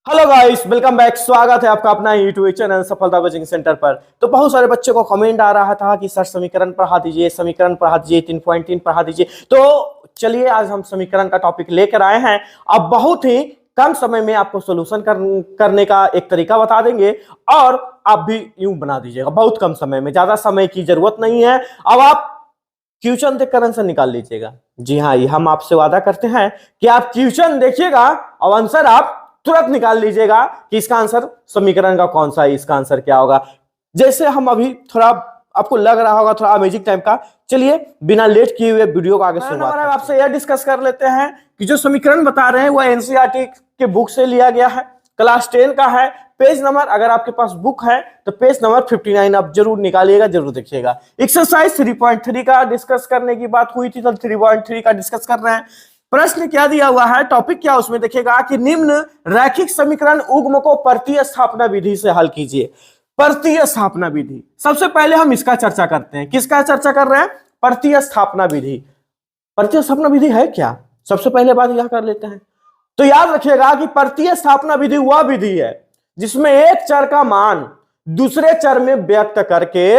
Hello guys, welcome back. स्वागत है आपका अपना यूट्यूब चैनल सफलता कोचिंग सेंटर पर। तो बहुत सारे बच्चों को कमेंट आ रहा था कि सर समीकरण पढ़ा दीजिए, समीकरण पढ़ा दीजिए, 3.3 पढ़ा दीजिए। तो चलिए आज हम समीकरण का टॉपिक लेकर आए हैं। अब बहुत ही कम समय में आपको सोल्यूशन करने का एक तरीका बता देंगे और आप भी यूं बना दीजिएगा बहुत कम समय में। ज्यादा समय की जरूरत नहीं है। अब आप क्वेश्चन देखकर आंसर निकाल लीजिएगा। जी हाँ, ये हम आपसे वादा करते हैं कि आप क्वेश्चन देखिएगा और आंसर आप तुरंत निकाल लीजिएगा कि इसका आंसर समीकरण का कौन सा है, इसका आंसर क्या होगा। जैसे हम अभी थोड़ा आपको लग रहा होगा थोड़ा अमेजिंग टाइम का। चलिए बिना लेट किए हुए वीडियो को आगे शुरुआत करते हैं। आपसे यह डिस्कस कर लेते हैं कि जो समीकरण बता रहे हैं वो एनसीईआरटी के बुक से लिया गया है, क्लास 10 का है। पेज नंबर अगर आपके पास बुक है तो पेज नंबर 59 आप जरूर निकालिएगा, जरूर देखिएगा। एक्सरसाइज 3.3 का डिस्कस करने की बात हुई थी तो 3.3 का डिस्कस कर रहे हैं। प्रश्न क्या दिया हुआ है, टॉपिक क्या उसमें देखिएगा कि निम्न रैखिक समीकरण उग्म को प्रतिस्थापना विधि से हल कीजिए। प्रतिस्थापना विधि, सबसे पहले हम इसका चर्चा करते हैं। किसका चर्चा कर रहे हैं? प्रतिस्थापना विधि। प्रतिस्थापना विधि है क्या, सबसे पहले बात यह कर लेते हैं। तो याद रखिएगा कि प्रतिस्थापना विधि वह विधि है जिसमें एक चर का मान दूसरे चर में व्यक्त करके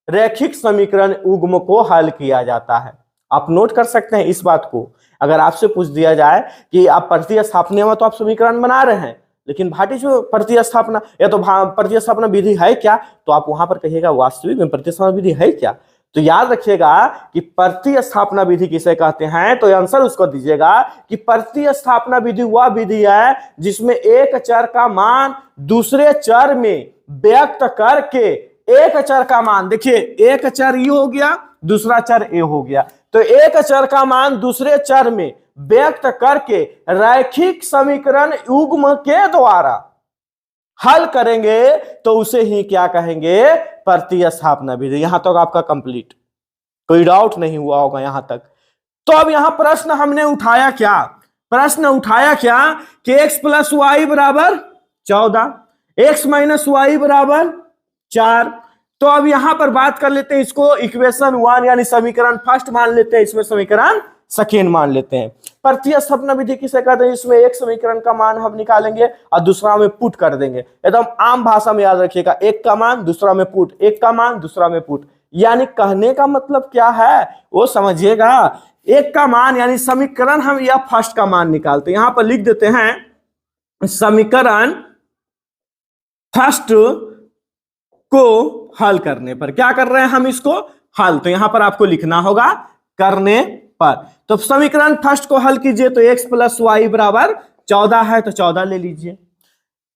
रैखिक समीकरण उग्म को हल किया जाता है। आप नोट कर सकते हैं इस बात को। अगर आपसे पूछ दिया जाए कि आप प्रतिस्थापना में तो आप समीकरण बना रहे हैं, लेकिन भाटी जो प्रतिस्थापना या तो प्रतिस्थापना विधि है क्या, तो आप वहां पर कहिएगा वास्तविक में प्रतिस्थापना विधि है क्या। तो याद रखिएगा कि प्रतिस्थापना विधि किसे कहते हैं, तो आंसर उसको दीजिएगा कि प्रतिस्थापना विधि वह विधि है जिसमें एक चर का मान दूसरे चर में व्यक्त करके एक चर का मान, देखिए एक चर ई हो गया, दूसरा चर ए हो गया, तो एक चर का मान दूसरे चर में व्यक्त करके रैखिक समीकरण युग्म के द्वारा हल करेंगे तो उसे ही क्या कहेंगे? प्रतिस्थापना विधि। यहां तक आपका कंप्लीट, कोई डाउट नहीं हुआ होगा यहां तक। तो अब यहां प्रश्न हमने उठाया क्या? प्रश्न उठाया क्या कि x प्लस वाई बराबर 14, x माइनस वाई बराबर 4। तो अब यहां पर बात कर लेते हैं, इसको इक्वेशन 1 यानी समीकरण फर्स्ट मान लेते हैं, इसमें समीकरण सेकेंड मान लेते हैं। प्रतिस्थापना विधि किसे कहते हैं? इसमें एक समीकरण का मान हम निकालेंगे और दूसरा में पुट कर देंगे। एकदम आम भाषा में याद रखिएगा, एक का मान दूसरा में पुट, एक का मान दूसरा में पुट। यानी कहने का मतलब क्या है वो समझिएगा। एक का मान यानी समीकरण हम या फर्स्ट का मान निकालते हैं। यहां पर लिख देते हैं समीकरण फर्स्ट को हल करने पर। क्या कर रहे हैं हम? इसको हल। तो यहां पर आपको लिखना होगा करने पर। तो समीकरण फर्स्ट को हल कीजिए तो x प्लस वाई बराबर 14 है, तो 14 ले लीजिए।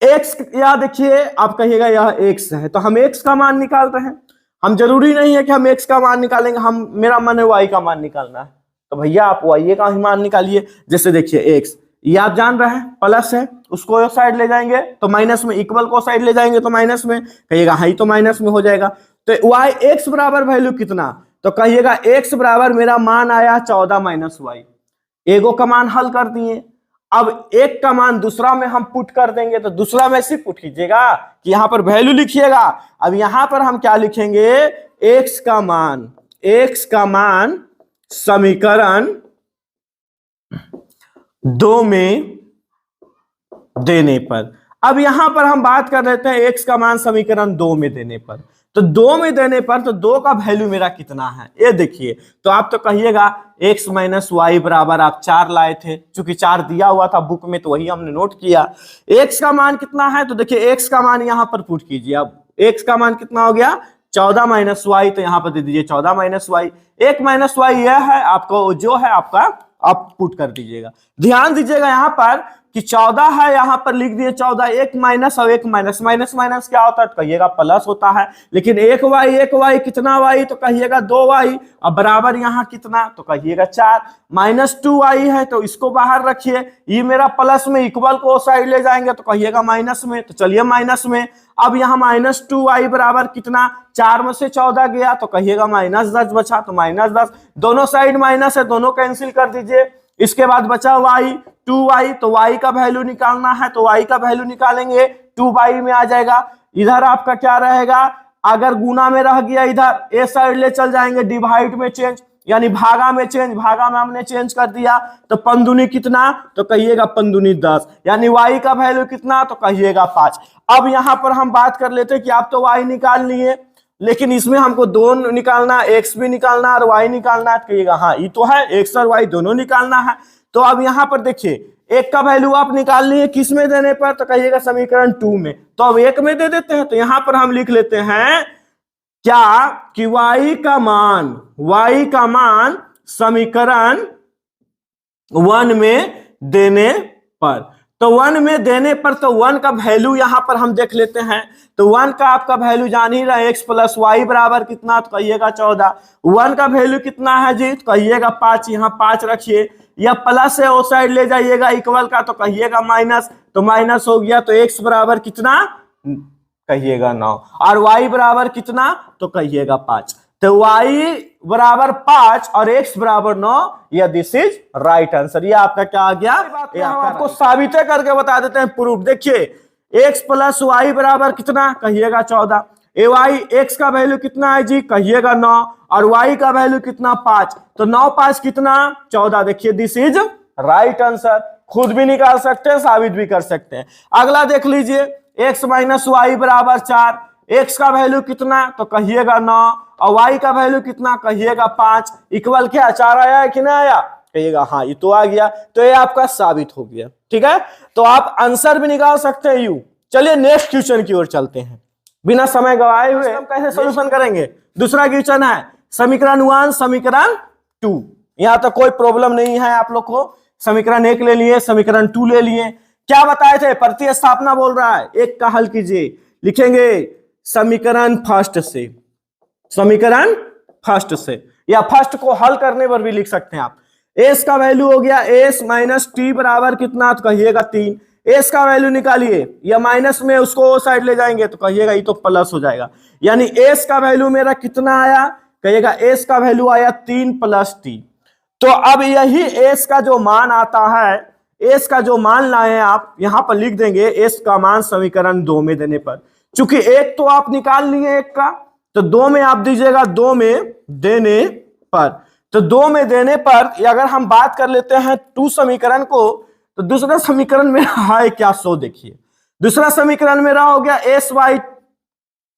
x या देखिए आप कहिएगा यह x है, तो हम x का मान निकाल रहे हैं। हम जरूरी नहीं है कि हम x का मान निकालेंगे, हम मेरा मन है y का मान निकालना है, तो भैया आप y का ही मान निकालिए। जैसे देखिए x ये आप जान रहे हैं प्लस है, उसको साइड ले जाएंगे तो माइनस में, इक्वल को साइड ले जाएंगे तो माइनस में, कहिएगा हाई तो माइनस में हो जाएगा। तो y x बराबर वैल्यू कितना, तो कहिएगा x बराबर मेरा मान आया 14 माइनस वाई। एगो का मान हल कर दिए, अब एक का मान दूसरा में हम पुट कर देंगे, तो दूसरा में से पुट कीजिएगा कि यहां पर वैल्यू लिखिएगा। अब यहां पर हम क्या लिखेंगे? x का मान समीकरण 2 में देने पर। अब यहां पर हम बात कर लेते हैं x का मान समीकरण 2 में देने पर। तो 2 में देने पर तो 2 का वैल्यू मेरा कितना है ये देखिए। तो आप तो कहिएगा x माइनस वाई बराबर आप 4 लाए थे, चूंकि 4 दिया हुआ था बुक में तो वही हमने नोट किया। x का मान कितना है, तो देखिए x का मान यहां पर पुट कीजिए। अब x का मान कितना हो गया? 14 माइनस वाई, तो यहां पर दे दीजिए 14 माइनस वाई। 1 माइनस वाई यह है आपको, जो है आपका आप पुट कर दीजिएगा। ध्यान दीजिएगा यहां पर कि 14 है, यहां पर लिख दिए 14, एक माइनस और एक माइनस, माइनस माइनस क्या होता है तो कहिएगा प्लस होता है। लेकिन एक वाई कितना वाई, तो कहिएगा 2 वाई। अब बराबर यहां कितना, तो कहिएगा 4। माइनस 2 वाई है तो इसको बाहर रखिए, ये मेरा प्लस में, इक्वल को साइड ले जाएंगे तो कहिएगा माइनस में, तो चलिए माइनस में। अब यहां माइनस 2 वाई बराबर कितना, 4 में से 14 गया तो कहिएगा माइनस 10 बचा, तो माइनस 10। दोनों साइड माइनस है, दोनों कैंसिल कर दीजिए। इसके बाद बचा y 2y, तो y का वैल्यू निकालना है, तो y का वैल्यू निकालेंगे 2y में आ जाएगा। इधर आपका क्या रहेगा, अगर गुना में रह गया इधर ए साइड ले चल जाएंगे, डिवाइड में चेंज, यानी भागा में चेंज, भागा में हमने चेंज कर दिया तो पंदुनी कितना, तो कहिएगा पंदुनी 10, यानी y का वैल्यू कितना, तो कहिएगा 5। अब यहां पर हम बात कर लेते हैं कि आप तो y निकाल लिए, लेकिन इसमें हमको दोनों निकालना, x भी निकालना और y निकालना है, कहिएगा हाँ ये तो है, x और y दोनों निकालना है। तो अब यहां पर देखिए एक का वैल्यू आप निकाल लिए किस में देने पर, तो कहिएगा समीकरण 2 में, तो अब एक में दे देते हैं। तो यहां पर हम लिख लेते हैं क्या कि y का मान समीकरण 1 में देने पर, तो 1 में देने पर तो 1 का वैल्यू यहां पर हम देख लेते हैं। तो 1 का आपका वैल्यू जान ही रहे, x प्लस वाई बराबर कितना, तो कहिएगा 14। 1 का वैल्यू कितना है जी, तो कहिएगा 5, यहाँ 5 रखिए, या प्लस से उस साइड ले जाइएगा इक्वल का, तो कहिएगा माइनस, तो माइनस हो गया, तो x बराबर कितना, कहिएगा 9, और y बराबर कितना, तो कहिएगा 5। तो y बराबर 5 और x बराबर 9, या दिस इज राइट आंसर। ये आपका क्या आ गया, ये आपको साबित करके बता देते हैं प्रूफ। देखिए x प्लस वाई बराबर कितना, कहिएगा 14, x का वैल्यू कितना है जी, कहिएगा 9, और y का वैल्यू कितना 5, तो 9 5 कितना 14। देखिए दिस इज राइट आंसर, खुद भी निकाल सकते हैं, साबित भी कर सकते हैं। अगला देख लीजिए, x माइनस वाई बराबर 4, x का वैल्यू कितना, तो कहिएगा 9, और y का वैल्यू कितना, कहिएगा 5, इक्वल क्या 4 आया है कि नहीं आया, कहिएगा हाँ ये तो आ गया। तो ये आपका साबित हो गया, ठीक है। तो आप आंसर भी निकाल सकते हैं यू। चलिए नेक्स्ट क्वेश्चन की ओर चलते हैं, बिना समय गवाए हुए हम कैसे सॉल्यूशन करेंगे। दूसरा क्वेश्चन है समीकरण 1 समीकरण 2, यहां तक कोई प्रॉब्लम नहीं है आप लोग को। समीकरण 1 ले लिए, समीकरण 2 ले लिए, क्या बताए थे, प्रतिस्थापना बोल रहा है। एक का हल कीजिए, लिखेंगे समीकरण फर्स्ट से, समीकरण फर्स्ट से, या फर्स्ट को हल करने पर भी लिख सकते हैं आप। एस का वैल्यू हो गया एस माइनस टी बराबर कितना, तो कहिएगा 3। एस का वैल्यू निकालिए, या माइनस में उसको साइड ले जाएंगे तो कहिएगा ये तो प्लस हो जाएगा, यानी एस का वैल्यू मेरा कितना आया, कहिएगा एस का वैल्यू आया 3 प्लस टी। तो अब यही एस का जो मान आता है, एस का जो मान लाए आप यहां पर लिख देंगे एस का मान समीकरण 2 में देने पर। चूंकि एक तो आप निकाल लिए एक का, तो 2 में आप दीजिएगा 2 में देने पर। तो 2 में देने पर अगर हम बात कर लेते हैं 2 समीकरण को, तो दूसरा समीकरण में है क्या, सो देखिए दूसरा समीकरण मेरा हो गया एस बाई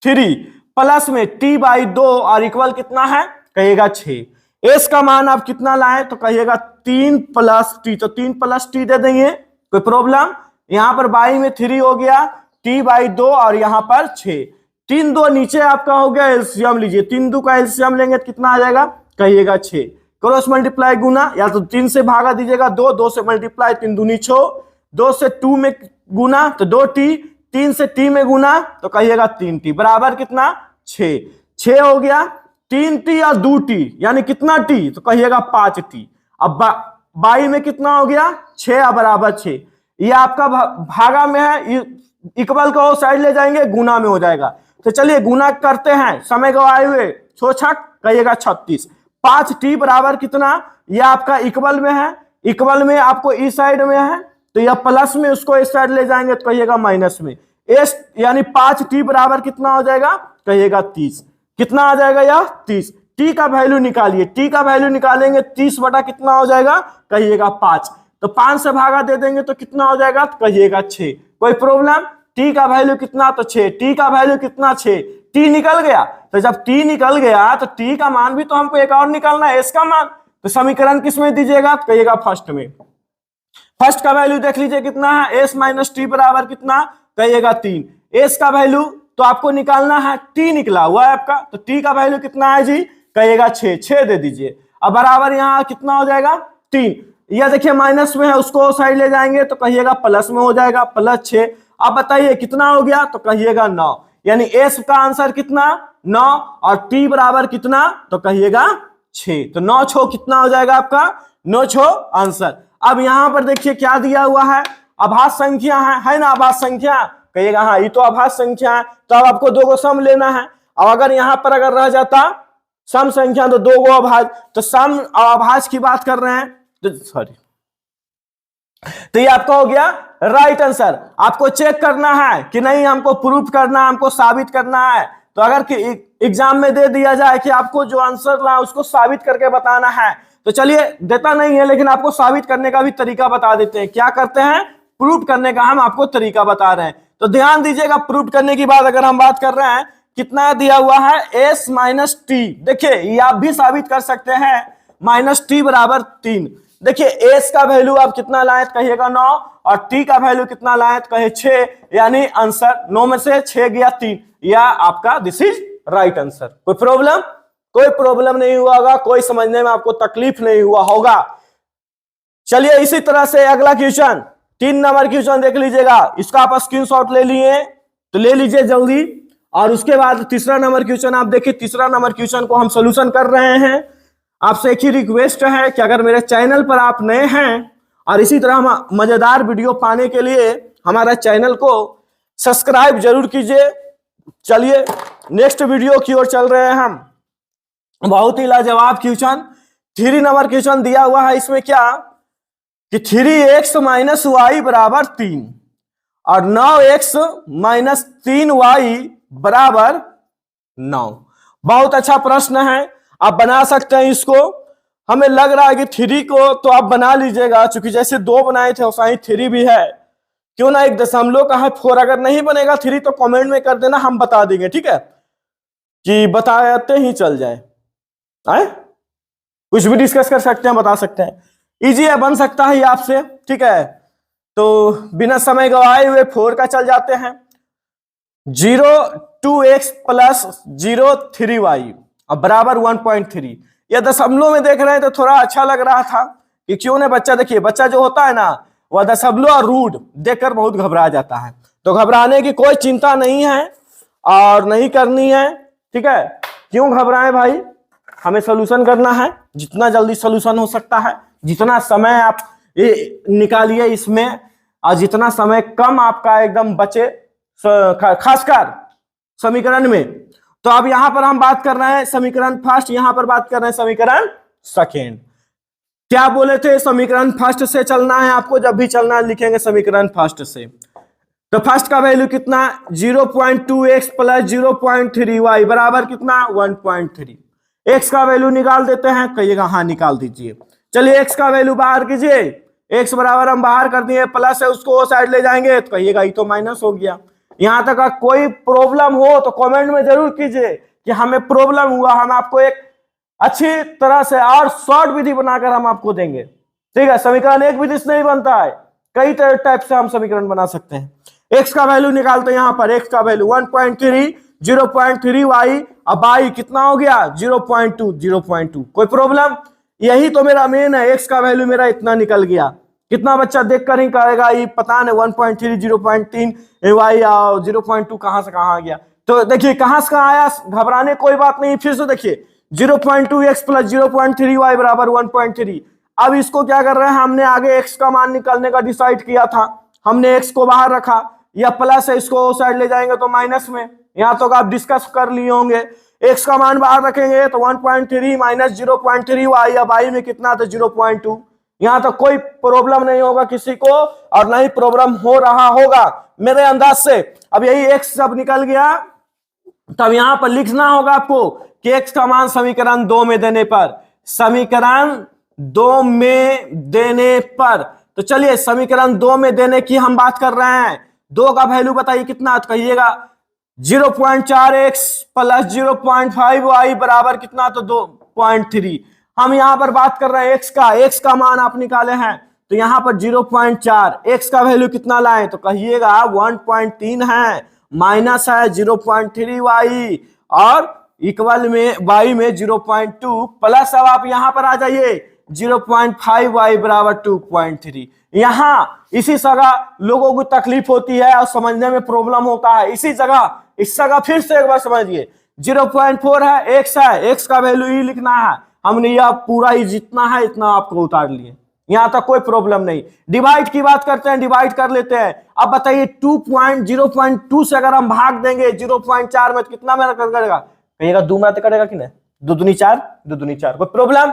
3 प्लस में टी बाई 2 और इक्वल कितना है, कहिएगा 6। एस का मान आप कितना लाए, तो कहिएगा 3 प्लस टी, तो 3 प्लस टी दे देंगे, कोई प्रॉब्लम। यहां पर बाई में 3 हो गया, टी बाई 2 और यहां पर 6, 3 2 नीचे आपका हो गया एलसीएम लीजिए, 3 2 का एलसीएम लेंगे तो कितना आ जाएगा, कहिएगा 6। क्रॉस मल्टीप्लाई गुना, या तो 3 से भागा दीजिएगा 2, 2 से मल्टीप्लाई 3 दूनी 6, 2 से 2 में गुना तो 2t, 3 से t में गुना तो कहिएगा 3t बराबर कितना 6। 6 हो गया, 3t और 2t यानी कितना t, तो कहिएगा 5t। अब बाई में कितना हो गया 6 बराबर 6, ये आपका भागा में है, इक्वल को साइड ले जाएंगे गुना में हो जाएगा। तो चलिए गुना करते हैं, समय गवाए हुए छोछक, कहिएगा 36। 5t बराबर कितना, यह आपका इक्वल में है, इक्वल में आपको इस साइड में है, तो यह प्लस में उसको इस साइड ले जाएंगे तो कहिएगा माइनस में। एस यानी 5t बराबर कितना हो जाएगा, कहिएगा 30। कितना आ जाएगा यह 30। t का वैल्यू निकालिए, t का वैल्यू निकालेंगे 30 बटा कितना हो जाएगा, कहिएगा 5। तो 5 से भागा दे देंगे तो कितना हो जाएगा, तो कहिएगा 6। कोई प्रॉब्लम, t का वैल्यू कितना, तो 6, t का वैल्यू कितना 6, t निकल गया। तो जब t निकल गया तो t का मान भी तो हमको एक और निकालना है, s का मान। तो समीकरण किस में दीजिएगा, तो कहिएगा फर्स्ट में। फर्स्ट का वैल्यू देख लीजिए कितना है, s माइनस टी बराबर कितना, कहिएगा 3। s का वैल्यू तो आपको निकालना है, t निकला हुआ है आपका, तो t का वैल्यू कितना है जी, कहिएगा 6, 6 दे दीजिए। अब बराबर यहाँ कितना हो जाएगा 3, यह देखिए माइनस में है, उसको साइड ले जाएंगे तो कहिएगा प्लस में हो जाएगा, प्लस 6। अब बताइए कितना हो गया, तो कहिएगा 9, यानी s का आंसर कितना 9 और t बराबर कितना, तो कहिएगा 6। तो 9 6 कितना हो जाएगा आपका, 9 6 आंसर। अब यहां पर देखिए क्या दिया हुआ है, आभास संख्या है ना, आभास संख्या, कहिएगा हाँ ये तो आभास संख्या है। तो अब आपको 2 को सम लेना है, और अगर यहां पर अगर रह जाता सम संख्या तो 2 को अभाज, तो सम और आभास की बात कर रहे हैं, तो सॉरी, तो ये आपका हो गया राइट आंसर। आपको चेक करना है कि नहीं, हमको प्रूफ करना है, हमको साबित करना है, तो अगर एग्जाम में दे दिया जाए कि आपको जो आंसर ला उसको साबित करके बताना है, तो चलिए देता नहीं है लेकिन आपको साबित करने का भी तरीका बता देते हैं। क्या करते हैं, प्रूफ करने का हम आपको तरीका बता रहे हैं। तो ध्यान दीजिएगा, प्रूफ करने की बात अगर हम बात कर रहे हैं, कितना दिया हुआ है s माइनस टी। देखिए ये आप भी साबित कर सकते हैं, माइनस टी बराबर 3। देखिए s का वैल्यू आप कितना लाए कहिएगा 9, और t का वैल्यू कितना लाए कहे 6, यानी आंसर 9 में से 6 गया 3, या आपका दिस इज राइट आंसर। कोई प्रॉब्लम, कोई प्रॉब्लम नहीं हुआ होगा, कोई समझने में आपको तकलीफ नहीं हुआ होगा। चलिए इसी तरह से अगला क्वेश्चन, 3 नंबर क्वेश्चन देख लीजिएगा। इसका आप स्क्रीनशॉट ले लिए तो ले लीजिए जल्दी। और उसके बाद तीसरा नंबर क्वेश्चन आप देखिए, तीसरा नंबर क्वेश्चन को हम सोल्यूशन कर रहे हैं। आपसे एक ही रिक्वेस्ट है कि अगर मेरे चैनल पर आप नए हैं और इसी तरह हम मजेदार वीडियो पाने के लिए हमारा चैनल को सब्सक्राइब जरूर कीजिए। चलिए नेक्स्ट वीडियो की ओर चल रहे हैं हम। बहुत ही लाजवाब क्वेश्चन, 3 नंबर क्वेश्चन दिया हुआ है। इसमें क्या कि 3x माइनस वाई बराबर 3 और 9x माइनस 3y बराबर 9। बहुत अच्छा प्रश्न है, आप बना सकते हैं इसको। हमें लग रहा है कि 3 को तो आप बना लीजिएगा, चूंकि जैसे 2 बनाए थे वैसा ही 3 भी है। क्यों ना एक दशमलव का है 4, अगर नहीं बनेगा 3 तो कमेंट में कर देना, हम बता देंगे, ठीक है, कि बताते ही चल जाए। आए कुछ भी डिस्कस कर सकते हैं, बता सकते हैं, इजी है, बन सकता है आपसे, ठीक है। तो बिना समय गवाए हुए 4 का चल जाते हैं। 0 2x प्लस 0 3y अब बराबर 1.3। ये दशमलव में देख रहे हैं तो थोड़ा अच्छा लग रहा था कि क्यों ना बच्चा, देखिए बच्चा जो होता है ना वह दशमलव और रूट देखकर बहुत घबरा जाता है। तो घबराने की कोई चिंता नहीं है और नहीं करनी है, ठीक है। क्यों घबराएं भाई, हमें सोल्यूशन करना है, जितना जल्दी सोल्यूशन हो सकता है, जितना समय आप निकालिए इसमें और जितना समय कम आपका एकदम बचे, खासकर समीकरण में। तो अब यहां पर हम बात कर रहे हैं समीकरण फर्स्ट, यहां पर बात कर रहे हैं समीकरण सेकेंड। क्या बोले थे, समीकरण फर्स्ट से चलना है आपको, जब भी चलना है लिखेंगे समीकरण फर्स्ट से। तो फर्स्ट का वैल्यू कितना, 0.2x प्लस 0.3y बराबर कितना 1.3। x का वैल्यू निकाल देते हैं, कहिएगा हाँ निकाल दीजिए। चलिए x का वैल्यू बाहर कीजिए, x बराबर हम बाहर कर दिए, प्लस है उसको वो साइड ले जाएंगे तो कहिएगा ये तो माइनस हो गया। यहां तक कोई प्रॉब्लम हो तो कमेंट में जरूर कीजिए कि हमें प्रॉब्लम हुआ, हम आपको एक अच्छी तरह से और शॉर्ट विधि बनाकर हम आपको देंगे, ठीक है। समीकरण एक विधि से नहीं बनता है, कई टाइप से हम समीकरण बना सकते हैं। x का वैल्यू निकालते हैं, यहां पर x का वैल्यू 1.3, 0.3y, अब y कितना हो गया 0.2। कोई प्रॉब्लम, यही तो मेरा मेन है, x का वैल्यू मेरा इतना निकल गया। कितना बच्चा देख कर ही कहेगा ये पता नहीं 1.3, 0.3 y और 0.2 कहां से कहां आ गया। तो देखिए कहां से कहां आया, घबराने कोई बात नहीं। फिर से देखिए 0.2x प्लस 0.3y बराबर 1.3। अब इसको क्या कर रहे हैं, हमने आगे x का मान निकालने का डिसाइड किया था, हमने x को बाहर रखा, या प्लस है इसको साइड ले जाएंगे तो माइनस में। यहां तक आप डिस्कस कर लिए होंगे, x का मान बाहर रखेंगे तो 1.3 माइनस 0.3y, अब y में कितना था 0.2। यहां तक कोई प्रॉब्लम नहीं होगा किसी को, और नहीं प्रॉब्लम हो रहा होगा मेरे अंदाज से। अब यही x सब निकल गया, तब यहां पर लिखना होगा आपको कि x का मान समीकरण 2 में देने पर, समीकरण 2 में देने पर। तो चलिए समीकरण 2 में देने की हम बात कर रहे हैं। 2 का वैल्यू बताइए कितना, तो कहिएगा 0.4x प्लस 0.5y बराबर कितना, तो 2.3। हम यहां पर बात कर रहे हैं x का मान आप निकाले हैं, तो यहां पर 0.4, x का वैल्यू कितना लाए, तो कहिएगा 1.3 है, माइनस है 0.3y और इक्वल में y में 0.2, प्लस अब आप यहां पर आ जाइए 0.5y बराबर 2.3। यहां इसी जगह लोगों को तकलीफ होती है और समझने में प्रॉब्लम होता है। इस जगह फिर से एक बार समझिए, 0.4 है, x का वैल्यू ही लिखना है, हमने यह पूरा ही जितना है इतना आपको उतार लिए, यहां तक कोई प्रॉब्लम नहीं। डिवाइड की बात करते हैं, डिवाइड कर लेते हैं। अब बताइए 0.2 से अगर हम भाग देंगे 0.4 में तो कितना मेरा करेगा, कहिएगा 2 में करेगा कि नहीं, 2 दूनी 4, 2 दूनी 4, कोई प्रॉब्लम।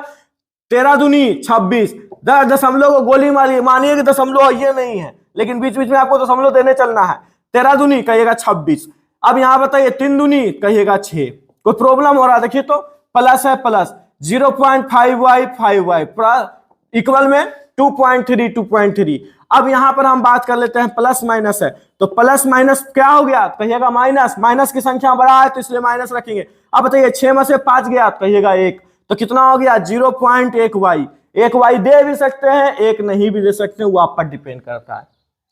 13 दूनी 26, दशमलव को गोली मारिए, मानिए कि दशमलव ये नहीं है लेकिन बीच बीच में आपको दशमलव देने चलना है। 13 दूनी कहिएगा 26, अब यहाँ बताइए 3 दूनी कहिएगा 6, कोई प्रॉब्लम हो रहा है? देखिए तो प्लस है प्लस 0.5y 5y इक्वल में 2.3 2.3। अब यहां पर हम बात कर लेते हैं प्लस माइनस है, तो प्लस माइनस क्या हो गया? कहिएगा माइनस, माइनस की संख्या बड़ा है तो इसलिए माइनस रखेंगे। अब बताइए 6 में से 5 गया तो कहिएगा 1, तो कितना हो गया? 0.1y। एक y दे भी सकते हैं, एक नहीं भी दे सकते हैं, वो आप पर डिपेंड करता है,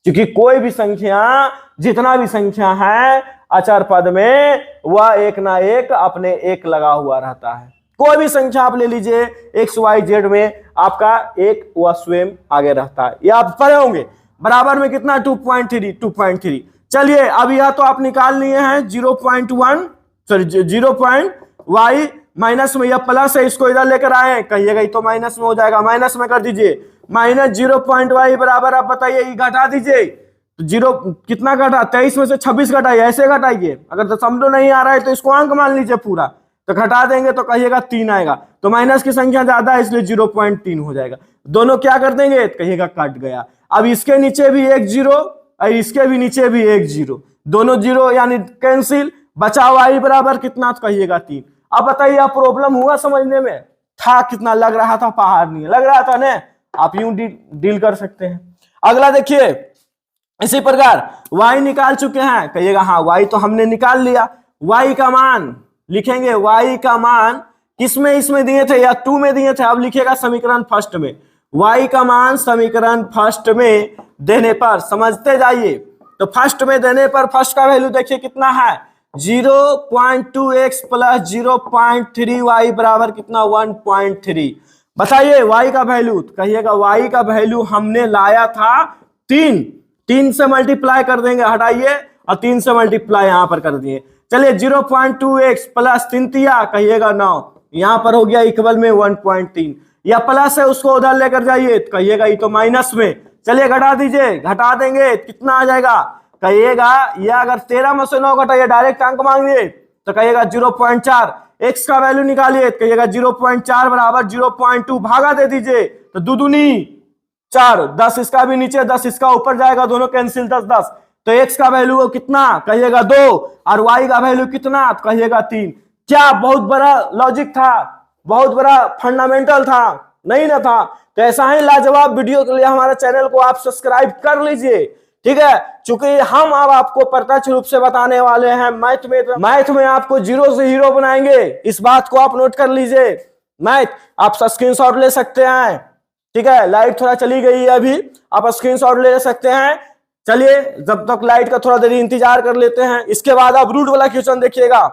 क्योंकि कोई भी संख्या, जितना भी संख्या है अचर पद में, वह एक ना एक अपने एक लगा हुआ रहता है। कोई भी संख्या आप ले लीजिए एक्स वाई जेड में, आपका एक वह स्वयं आगे रहता है। ये आप पढ़े होंगे। बराबर में कितना? 2.3। चलिए अब यह तो आप निकाल लिए हैं 0.1 सॉरी 0.y माइनस में, यह प्लस है, इसको इधर लेकर आए, कहिएगा ये तो माइनस में हो जाएगा, माइनस में कर दीजिए। माइनस 0.y बराबर, आप बताइए ये घटा दीजिए, तो 0 कितना घटा? 23 में से 26 घटाइए, ऐसे घटाइए। अगर दशमलव नहीं आ रहा है तो इसको अंक मान लीजिए पूरा, तो घटा देंगे तो कहिएगा 3 आएगा, तो माइनस की संख्या ज्यादा है इसलिए 0.3 हो जाएगा। दोनों क्या कर देंगे? कहिएगा कट गया। अब इसके नीचे भी एक 0 और इसके भी नीचे भी एक 0, दोनों 0 यानी कैंसिल, बचा y बराबर कितना? तो कहिएगा 3। अब बताइए आप प्रॉब्लम हुआ समझने में? था कितना लग रहा था? पहाड़ नहीं लग रहा था ना? आप यूं डील कर सकते हैं। अगला देखिए, इसी प्रकार y निकाल चुके हैं, कहिएगा हाँ y तो हमने निकाल लिया। y का मान लिखेंगे, y का मान किसमें इसमें दिए थे या 2 में दिए थे? अब लिखेगा समीकरण फर्स्ट में, y का मान समीकरण फर्स्ट में देने पर, समझते जाइए, तो फर्स्ट में देने पर फर्स्ट का वैल्यू देखिए कितना है? 0.2x प्लस 0.3y बराबर कितना? 1.3। बताइए y का वैल्यू, कहिएगा y का वैल्यू हमने लाया था 3 से मल्टीप्लाई कर देंगे, हटाइए, और 3 से मल्टीप्लाई यहां पर कर दिए। चलिए 0.2x प्लस 3 तिया, कहिएगा 9, यहां पर हो गया इक्वल में 1.3। या प्लस है उसको उधर लेकर जाइए, कहिएगा ये तो माइनस में, चलिए घटा दीजिए, घटा देंगे कितना आ जाएगा? कहिएगा यह अगर 13 में से 9 घटाइए, डायरेक्ट अंक मांगिए, तो कहिएगा 0.4। एक्स का वैल्यू निकालिए, कहिएगा 0.4 बराबर 0.2, भागा दे दीजिए, तो 2 दूनी 4, 10 इसका भी नीचे 10 इसका ऊपर जाएगा, दोनों कैंसिल 10 10, तो एक्स का वैल्यू कितना? कहिएगा 2, और वाई का वैल्यू कितना? तो कहिएगा 3। क्या बहुत बड़ा लॉजिक था? बहुत बड़ा फंडामेंटल था? नहीं ना था? तो ऐसा ही लाजवाब वीडियो के लिए हमारे चैनल को आप सब्सक्राइब कर लीजिए, ठीक है? चूंकि हम अब आपको प्रत्यक्ष रूप से बताने वाले हैं मैथ में आपको जीरो से हीरो बनाएंगे, इस बात को आप नोट कर लीजिए। मैथ आप स्क्रीनशॉट ले सकते हैं, ठीक है? लाइट थोड़ा चली गई है अभी, आप स्क्रीनशॉट ले सकते हैं। चलिए जब तक लाइट का थोड़ा देरी इंतजार कर लेते हैं, इसके बाद आप रूट वाला क्वेश्चन देखिएगा।